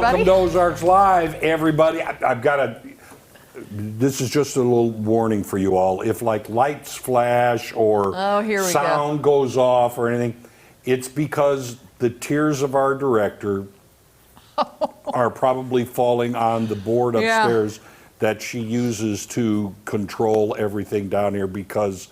Welcome to Ozarks Live, everybody. I've got to, this is just a little warning for you all. If like lights flash or sound goes off or anything, it's because the tears of our director are probably falling on the board upstairs that she uses to control everything down here, because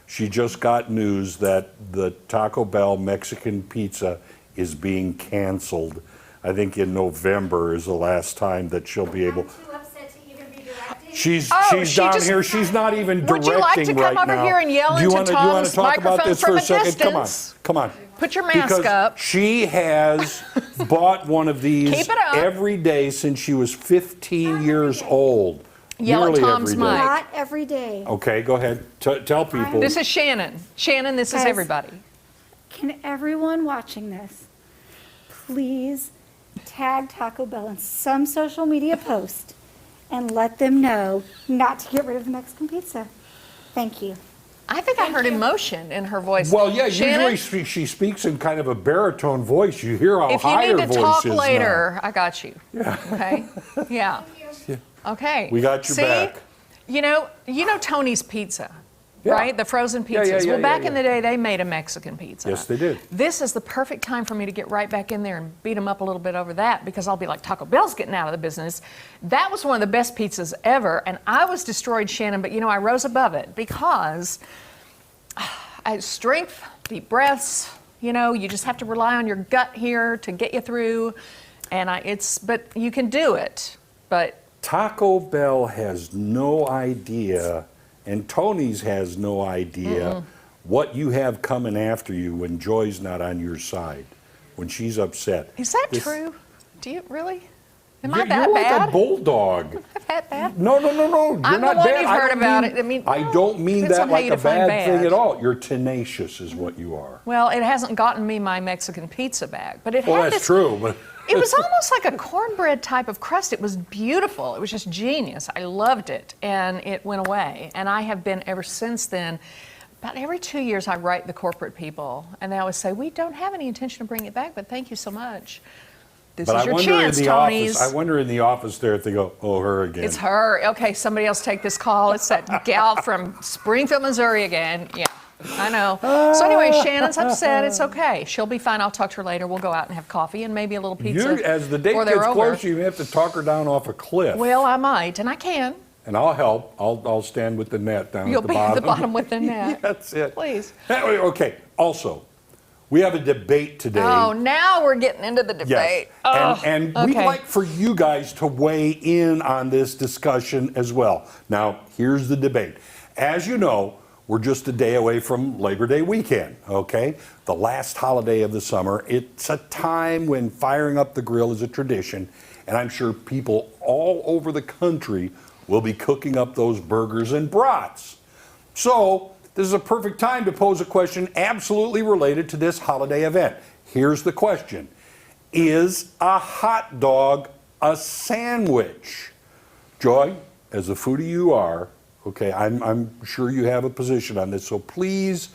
she just got news that the Taco Bell Mexican pizza is being canceled. I think in November is the last time that she'll be able. I'm too upset to even be directing. She's down here. She's not even directing right now. Would you like to come over here and yell into Tom's microphone from a distance? Come on. Put your mask up. She has bought one of these every day since she was 15 years old. Yell at Tom's mic. Not every day. Okay, go ahead. Tell people. This is Shannon. Shannon, this is everybody. Can everyone watching this please tag Taco Bell in some social media post and let them know not to get rid of the Mexican pizza? Thank you. I think I heard emotion in her voice. Well, yeah, Shannon, usually she speaks in kind of a baritone voice. You hear how high her voice is. If you need to talk later, I got you. Yeah. Okay? Yeah. Okay. We got your back. You know Tony's Pizza, right? The frozen pizzas. Well, back in the day, they made a Mexican pizza. Yes, they did. This is the perfect time for me to get right back in there and beat them up a little bit over that, because I'll be like, Taco Bell's getting out of the business. That was one of the best pizzas ever, and I was destroyed, Shannon, but I rose above it because I had strength, deep breaths. You just have to rely on your gut here to get you through, and but you can do it. But Taco Bell has no idea, and Tony's has no idea what you have coming after you when Joy's not on your side, when she's upset. Is that true? Do you really? Am I that bad? You're like a bulldog. Am I that bad? No. You're I'm not the one bad. you've heard about it. I don't mean that like a bad thing at all. You're tenacious is what you are. Well, it hasn't gotten me my Mexican pizza back, but it Well, had that's true, but it was almost like a cornbread type of crust. It was beautiful. It was just genius. I loved it, and it went away. And I have been ever since then. About every 2 years, I write the corporate people, and they always say, "We don't have any intention of bringing it back, but thank you so much. This is your chance, Tony's." I wonder in the office there if they go, "Oh, her again." It's her. Okay, somebody else take this call. It's that gal from Springfield, Missouri again. Yeah. I know. So anyway, Shannon's upset. It's okay. She'll be fine. I'll talk to her later. We'll go out and have coffee and maybe a little pizza. As the date gets closer, you have to talk her down off a cliff. Well, I might, and I can. And I'll help. I'll stand with the net down You'll at the bottom. be at the bottom with the net. That's it. Please. Okay. Also, we have a debate today. Oh, now we're getting into the debate. Yes. And we'd like for you guys to weigh in on this discussion as well. Now, here's the debate. As you know, we're just a day away from Labor Day weekend, okay? The last holiday of the summer. It's a time when firing up the grill is a tradition, and I'm sure people all over the country will be cooking up those burgers and brats. So, this is a perfect time to pose a question absolutely related to this holiday event. Here's the question. Is a hot dog a sandwich? Joy, as a foodie you are, okay, I'm sure you have a position on this, so please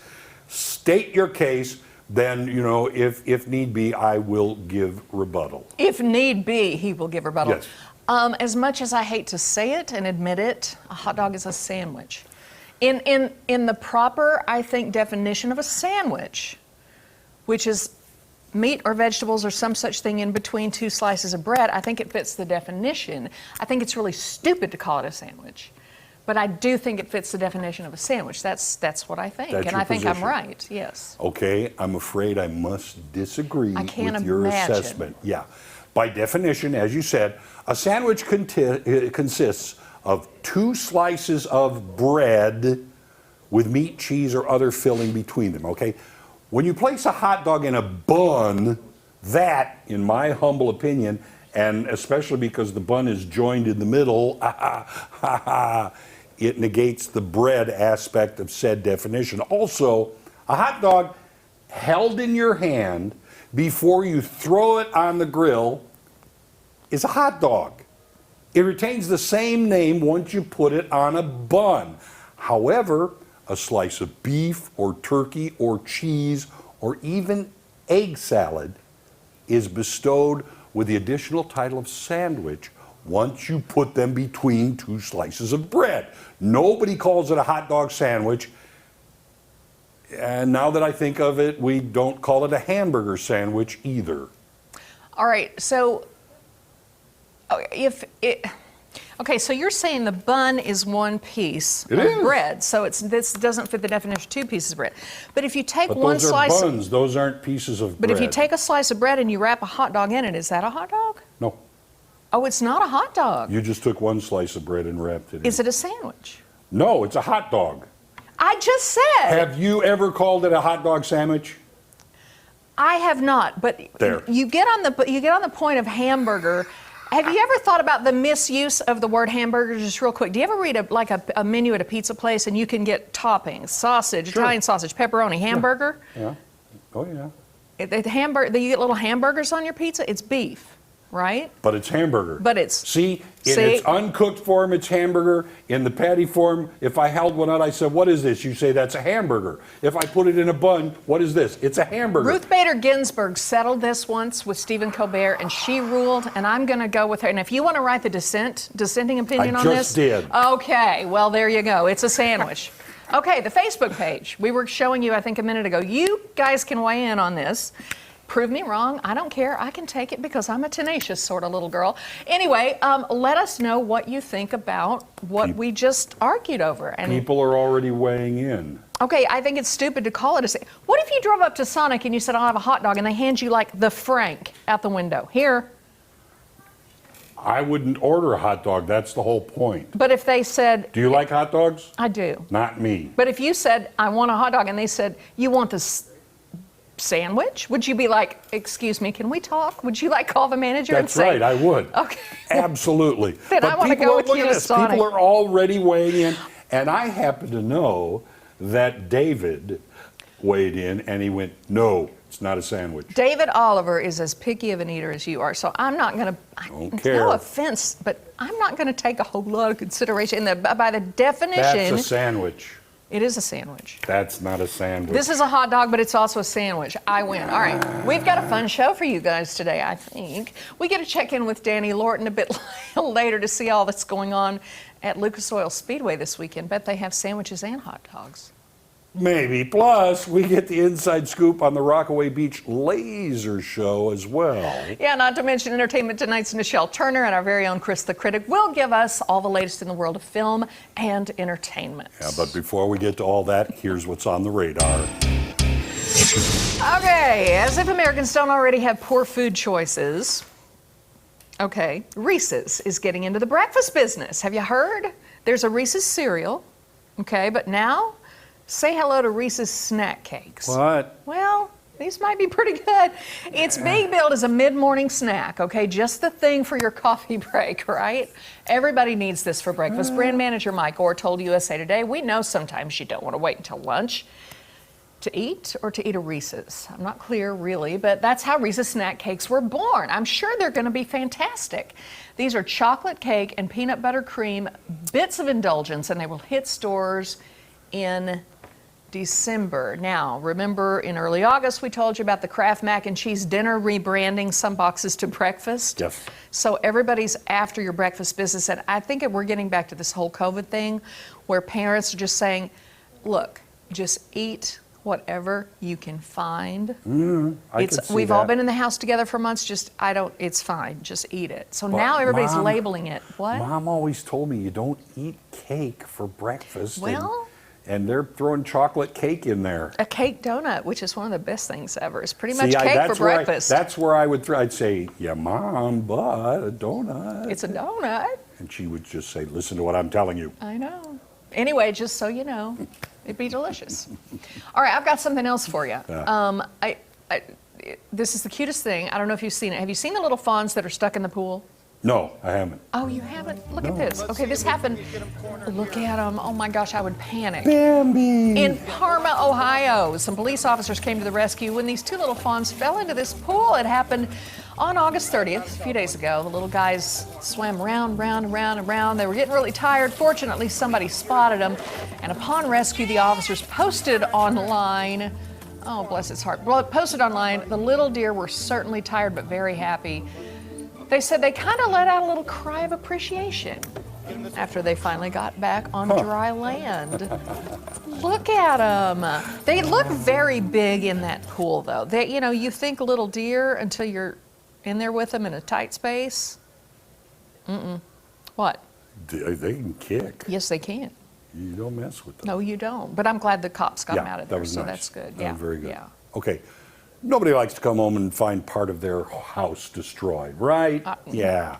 state your case. Then, if need be, I will give rebuttal. If need be, he will give rebuttal. Yes. As much as I hate to say it and admit it, a hot dog is a sandwich. In the proper, I think, definition of a sandwich, which is meat or vegetables or some such thing in between two slices of bread, I think it fits the definition. I think it's really stupid to call it a sandwich. But I do think it fits the definition of a sandwich. That's what I think. And I think I'm right, yes. Okay, I'm afraid I must disagree with your assessment. Yeah. By definition, as you said, a sandwich consists of 2 slices of bread with meat, cheese, or other filling between them, okay? When you place a hot dog in a bun, that, in my humble opinion, and especially because the bun is joined in the middle, it negates the bread aspect of said definition. Also, a hot dog held in your hand before you throw it on the grill is a hot dog. It retains the same name once you put it on a bun. However, a slice of beef or turkey or cheese or even egg salad is bestowed with the additional title of sandwich once you put them between two slices of bread. Nobody calls it a hot dog sandwich. And now that I think of it, we don't call it a hamburger sandwich either. All right, so so you're saying the bun is one piece of bread, so this doesn't fit the definition of 2 pieces of bread. But if you take But one those are slice, buns, those aren't pieces of but bread. if you take a slice of bread and you wrap a hot dog in it, is that a hot dog? No, Oh, it's not a hot dog. you just took one slice of bread and wrapped it in. Is it a sandwich? No, it's a hot dog. I just said. Have you ever called it a hot dog sandwich? I have not, but There. you get on the point of hamburger. Have you ever thought about the misuse of the word hamburger? Just real quick, do you ever read a menu at a pizza place and you can get toppings, sausage, Sure. Italian sausage, pepperoni, hamburger? Yeah. Oh, yeah. You get little hamburgers on your pizza. It's beef, right? But it's hamburger. But it's See, in its uncooked form, it's hamburger. In the patty form, if I held one out, I said, "What is this?" You say, "That's a hamburger." If I put it in a bun, what is this? It's a hamburger. Ruth Bader Ginsburg settled this once with Stephen Colbert, and she ruled, and I'm going to go with her. And if you want to write the dissenting opinion I on just this. did. Okay, well, there you go. It's a sandwich. Okay, the Facebook page. We were showing you, I think, a minute ago. You guys can weigh in on this. Prove me wrong. I don't care. I can take it because I'm a tenacious sort of little girl. Anyway, let us know what you think about what we just argued over. And People are already weighing in. okay, I think it's stupid to call it a. What if you drove up to Sonic and you said, "I'll have a hot dog," and they hand you like the Frank out the window? Here. I wouldn't order a hot dog. That's the whole point. But if they said, Do you like hot dogs? I do. Not me. But if you said, "I want a hot dog," and they said, "You want this sandwich?" Would you be like, "Excuse me, can we talk?" Would you like call the manager and That's say, right, I would. Okay. Absolutely. Then I wanna people go are, with look you at to this. Sonic. People are already weighing in. And I happen to know that David weighed in and he went, "No, it's not a sandwich." David Oliver is as picky of an eater as you are, so I'm not going to, Don't care. no offense, but I'm not going to take a whole lot of consideration. By the definition, That's a sandwich. it is a sandwich. That's not a sandwich. This is a hot dog, but it's also a sandwich. I win. All right. We've got a fun show for you guys today, I think. We get to check in with Danny Lorton a bit later to see all that's going on at Lucas Oil Speedway this weekend. Bet they have sandwiches and hot dogs. Maybe. Plus, we get the inside scoop on the Rockaway Beach Laser Show as well. Yeah, not to mention Entertainment Tonight's Nichelle Turner and our very own Chris the Critic will give us all the latest in the world of film and entertainment. Yeah, but before we get to all that, here's what's on the radar. Okay, as if Americans don't already have poor food choices. Okay, Reese's is getting into the breakfast business. Have you heard? There's a Reese's cereal, okay, but now say hello to Reese's snack cakes. What? Well, these might be pretty good. It's being billed as a mid-morning snack, okay? Just the thing for your coffee break, right? Everybody needs this for breakfast. Brand manager Mike Orr told USA Today, "We know sometimes you don't want to wait until lunch to eat or to eat a Reese's." I'm not clear really, but that's how Reese's snack cakes were born. I'm sure they're going to be fantastic. These are chocolate cake and peanut butter cream bits of indulgence, and they will hit stores in December. Now, remember in early August we told you about the Kraft Mac and Cheese dinner rebranding some boxes to breakfast? Yes. So everybody's after your breakfast business, and I think we're getting back to this whole COVID thing where parents are just saying, look, just eat whatever you can find. I could see We've all that. been in the house together for months, it's fine, just eat it. So now everybody's Mom- labeling it. What? Mom always told me you don't eat cake for breakfast. Well- and they're throwing chocolate cake in there. A cake donut, which is one of the best things ever. It's pretty much See, cake for that's where breakfast. that's where I would I'd say, "Yeah, Mom, but a donut." It's a donut. And she would just say, "Listen to what I'm telling you." I know. Anyway, just so you know, it'd be delicious. All right, I've got something else for you. This is the cutest thing. I don't know if you've seen it. Have you seen the little fawns that are stuck in the pool? No, I haven't. Oh, you haven't? Look at this. Okay, this happened. Look at them. Oh my gosh, I would panic. Bambi. In Parma, Ohio, some police officers came to the rescue when these two little fawns fell into this pool. It happened on August 30th, a few days ago. The little guys swam round, round, round, and round. They were getting really tired. Fortunately, somebody spotted them, and upon rescue, the officers posted online. Oh, bless its heart. Well, posted online. The little deer were certainly tired, but very happy. They said they kind of let out a little cry of appreciation after they finally got back on dry land. Look at them. They look very big in that pool, though. They, you know, you think little deer until you're in there with them in a tight space. What? They can kick. Yes, they can. You don't mess with them. No, you don't. But I'm glad the cops got them out of there, that was so nice. that's good. That Yeah, was very good. Yeah. Okay. Nobody likes to come home and find part of their house destroyed, right? Yeah.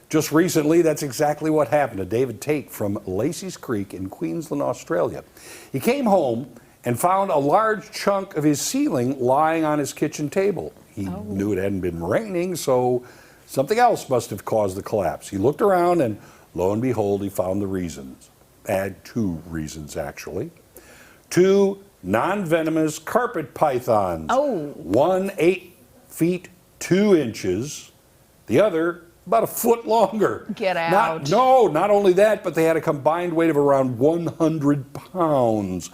Just recently, that's exactly what happened to David Tate from Lacey's Creek in Queensland, Australia. He came home and found a large chunk of his ceiling lying on his kitchen table. He knew it hadn't been raining, so something else must have caused the collapse. He looked around and lo and behold, he found the reasons. Two reasons, actually. 2 non-venomous carpet pythons. One 8 feet 2 inches, the other about a foot longer. Get out. Not only that, but they had a combined weight of around 100 pounds.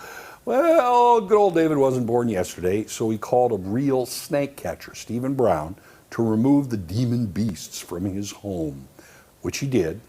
Well, good old David wasn't born yesterday, so he called a real snake catcher, Stephen Brown, to remove the demon beasts from his home, which he did,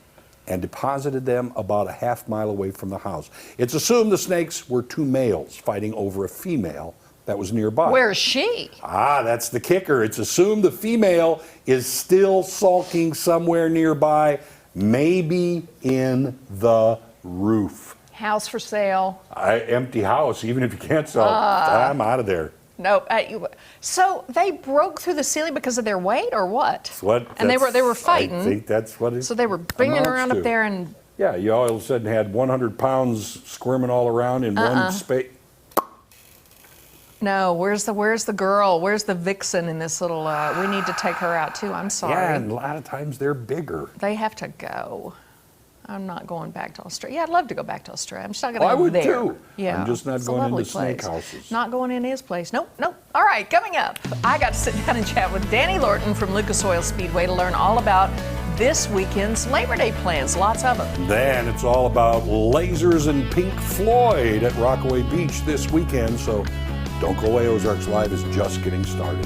and deposited them about a half-mile away from the house. It's assumed the snakes were 2 males fighting over a female that was nearby. Where is she? That's the kicker. It's assumed the female is still sulking somewhere nearby, maybe in the roof. House for sale. Empty house, even if you can't sell it. I'm out of there. Nope. So they broke through the ceiling because of their weight, or what? And they were fighting. I think that's what it So they were bringing amounts around to. up there and. Yeah, you all of a sudden had 100 pounds squirming all around in one space. No, where's the girl? Where's the vixen in this little? We need to take her out too. I'm sorry. Yeah, and a lot of times they're bigger. They have to go. I'm not going back to Australia. Yeah, I'd love to go back to Australia. I'm just not going to I go would there. too. Yeah, I'm just not it's a going lovely into snake place. houses. Not going in his place. Nope. All right, coming up, I got to sit down and chat with Danny Lorton from Lucas Oil Speedway to learn all about this weekend's Labor Day plans. Lots of them. Then it's all about lasers and Pink Floyd at Rockaway Beach this weekend, so don't go away. Ozarks Live is just getting started.